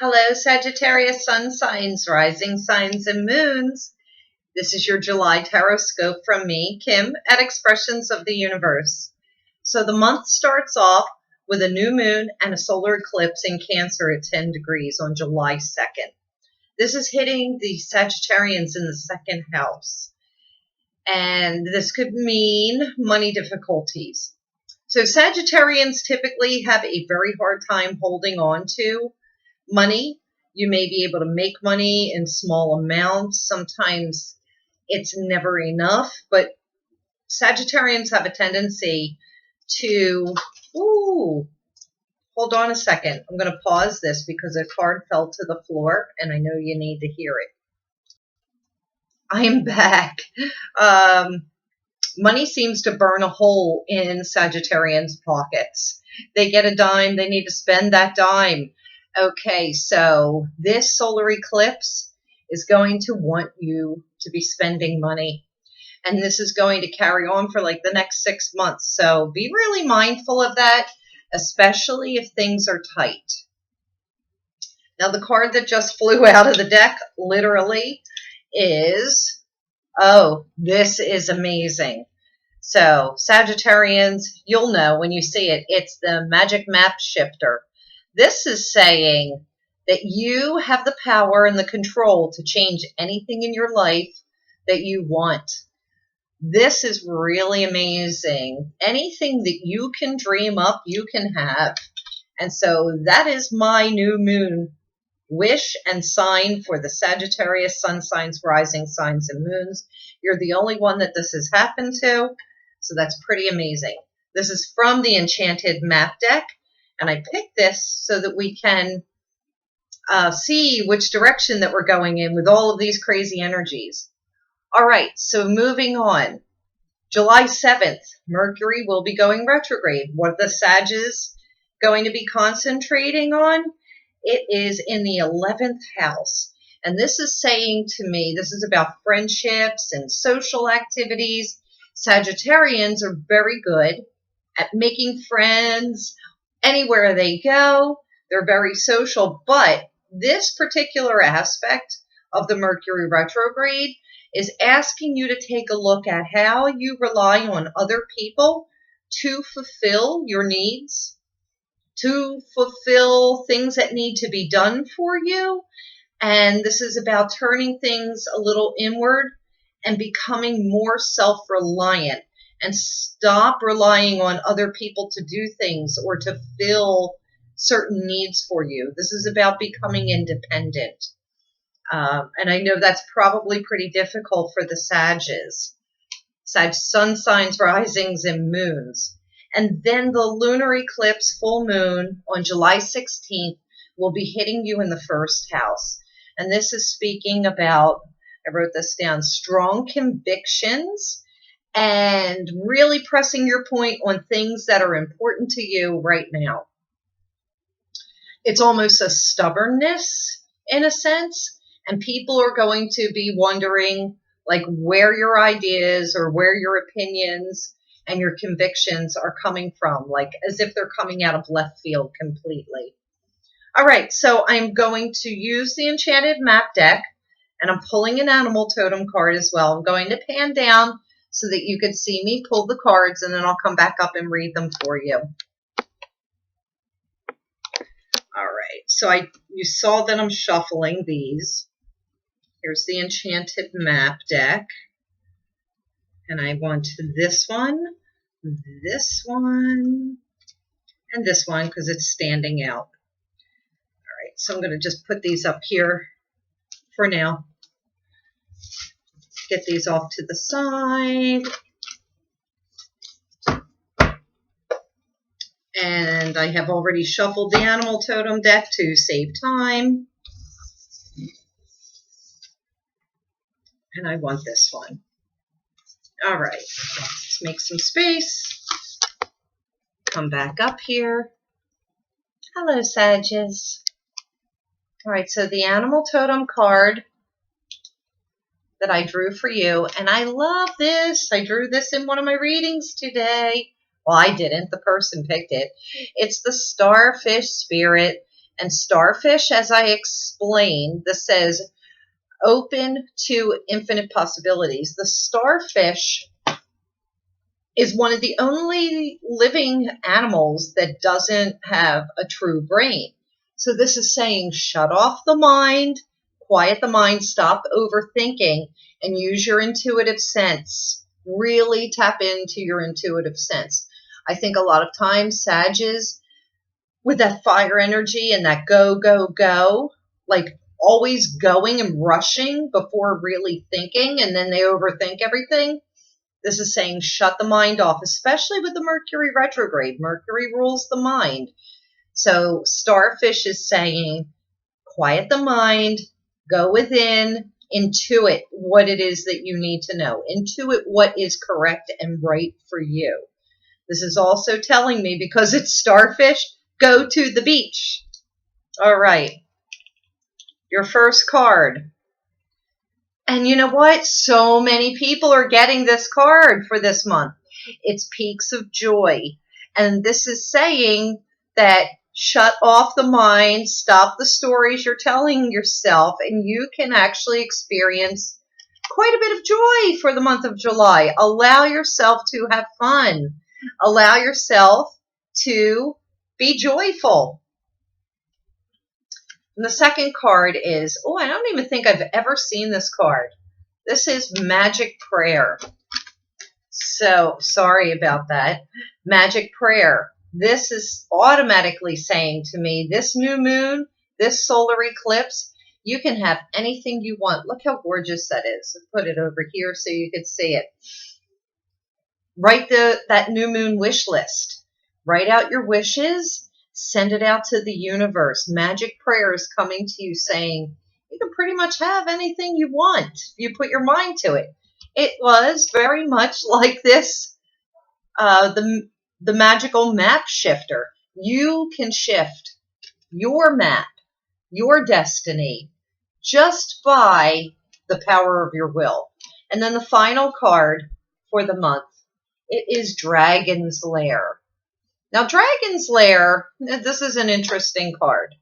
Hello, Sagittarius, sun signs, rising signs, and moons. This is your July Horoscope from me, Kim, at Expressions of the Universe. So the month starts off with a new moon and a solar eclipse in Cancer at 10 degrees on July 2nd. This is hitting the Sagittarians in the second house. And this could mean money difficulties. So Sagittarians typically have a very hard time holding on to money. You may be able to make money in small amounts. Sometimes it's never enough, but Sagittarians have a tendency to, hold on a second. I'm going to pause this because a card fell to the floor and I know you need to hear it. I am back. Money seems to burn a hole in Sagittarians' pockets. They get a dime, they need to spend that dime. Okay, so this solar eclipse is going to want you to be spending money. And this is going to carry on for like the next 6 months. So be really mindful of that, especially if things are tight. Now, the card that just flew out of the deck, literally, is, this is amazing. So, Sagittarians, you'll know when you see it. It's the Magic Map Shifter. This is saying that you have the power and the control to change anything in your life that you want. This is really amazing. Anything that you can dream up, you can have. And so that is my new moon wish and sign for the Sagittarius sun signs, rising signs, and moons. You're the only one that this has happened to, so that's pretty amazing. This is from the Enchanted Map deck, and I picked this so that we can see which direction that we're going in with all of these crazy energies. All right, so moving on. July 7th, Mercury will be going retrograde. What are the Sages going to be concentrating on? It is in the 11th house. And this is saying to me, this is about friendships and social activities. Sagittarians are very good at making friends anywhere they go. They're very social. But this particular aspect of the Mercury retrograde is asking you to take a look at how you rely on other people to fulfill your needs, to fulfill things that need to be done for you. And this is about turning things a little inward and becoming more self-reliant and stop relying on other people to do things or to fill certain needs for you. This is about becoming independent. And I know that's probably pretty difficult for the Sages. Sag sun signs, risings, and moons. And then the lunar eclipse full moon on July 16th will be hitting you in the first house. And this is speaking about, I wrote this down, strong convictions and really pressing your point on things that are important to you right now. It's almost a stubbornness in a sense, and people are going to be wondering like where your ideas or where your opinions and your convictions are coming from, like as if they're coming out of left field completely. All right, so I'm going to use the Enchanted Map deck, and I'm pulling an animal totem card as well. I'm going to pan down so that you can see me pull the cards, and then I'll come back up and read them for you. All right, so you saw that I'm shuffling these. Here's the Enchanted Map deck, and I want this one, and this one because it's standing out. All right, so I'm going to just put these up here for now. Get these off to the side. And I have already shuffled the animal totem deck to save time. And I want this one. All right, let's make some space. Come back up here. Hello, Sages. All right, so the animal totem card that I drew for you, and I love this. I drew this in one of my readings today. Well, I didn't. The person picked it. It's the starfish spirit, And starfish, as I explained, this says open to infinite possibilities. The starfish is one of the only living animals that doesn't have a true brain. So this is saying shut off the mind, quiet the mind, stop overthinking, and use your intuitive sense. Really tap into your intuitive sense. I think a lot of times Sages, with that fire energy and that go, go, go, like always going and rushing before really thinking, and then they overthink everything. This is saying shut the mind off, especially with the Mercury retrograde. Mercury rules the mind. So starfish is saying quiet the mind, go within, intuit what it is that you need to know. Intuit what is correct and right for you. This is also telling me, because it's starfish, go to the beach. All right. Your first card. And you know what? So many people are getting this card for this month. It's Peaks of Joy. And this is saying that shut off the mind, stop the stories you're telling yourself, and you can actually experience quite a bit of joy for the month of July. Allow yourself to have fun. Allow yourself to be joyful. And the second card is, oh, I don't even think I've ever seen this card. This is Magic Prayer. So, sorry about that. Magic Prayer. This is automatically saying to me, this new moon, this solar eclipse, you can have anything you want. Look how gorgeous that is. I'll put it over here so you can see it. Write that new moon wish list. Write out your wishes. Send it out to the universe. Magic Prayer is coming to you saying, you can pretty much have anything you want if you put your mind to it. It was very much like this, the magical map shifter. You can shift your map, your destiny, just by the power of your will. And then the final card for the month, it is Dragon's Lair. Now, Dragon's Lair, this is an interesting card.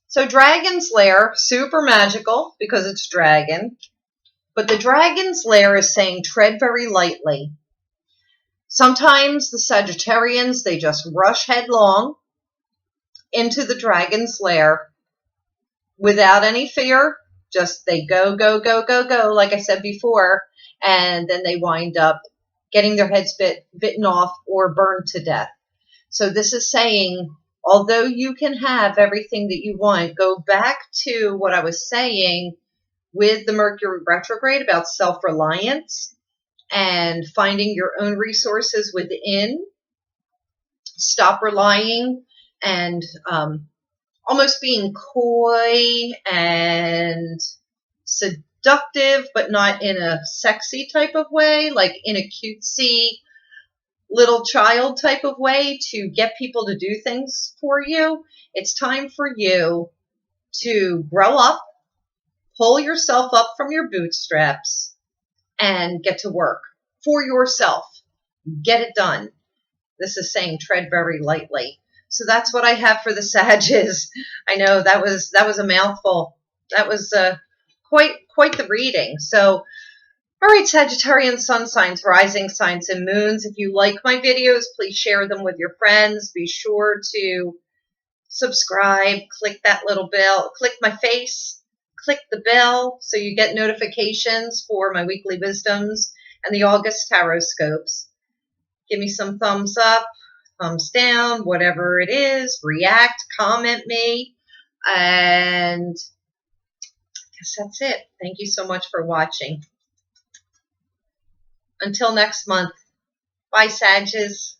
So Dragon's Lair, super magical because it's dragon. But the Dragon's Lair is saying tread very lightly. Sometimes the Sagittarians, they just rush headlong into the Dragon's Lair without any fear. Just they go, go, go, go, go, like I said before. And then they wind up getting their heads bitten off or burned to death. So this is saying, although you can have everything that you want, go back to what I was saying with the Mercury retrograde about self-reliance and finding your own resources within. Stop relying and almost being coy and seductive, but not in a sexy type of way, like in a cutesy little child type of way to get people to do things for you. It's time for you to grow up, pull yourself up from your bootstraps, and get to work for yourself. Get it done. This is saying tread very lightly. So that's what I have for the Sages. I know that was a mouthful. That was quite the reading. So, all right, Sagittarian sun signs, rising signs, and moons. If you like my videos, please share them with your friends. Be sure to subscribe. Click that little bell. Click my face. Click the bell so you get notifications for my weekly wisdoms and the August Horoscopes. Give me some thumbs up, thumbs down, whatever it is. React, comment me, and I guess that's it. Thank you so much for watching. Until next month. Bye, Sages.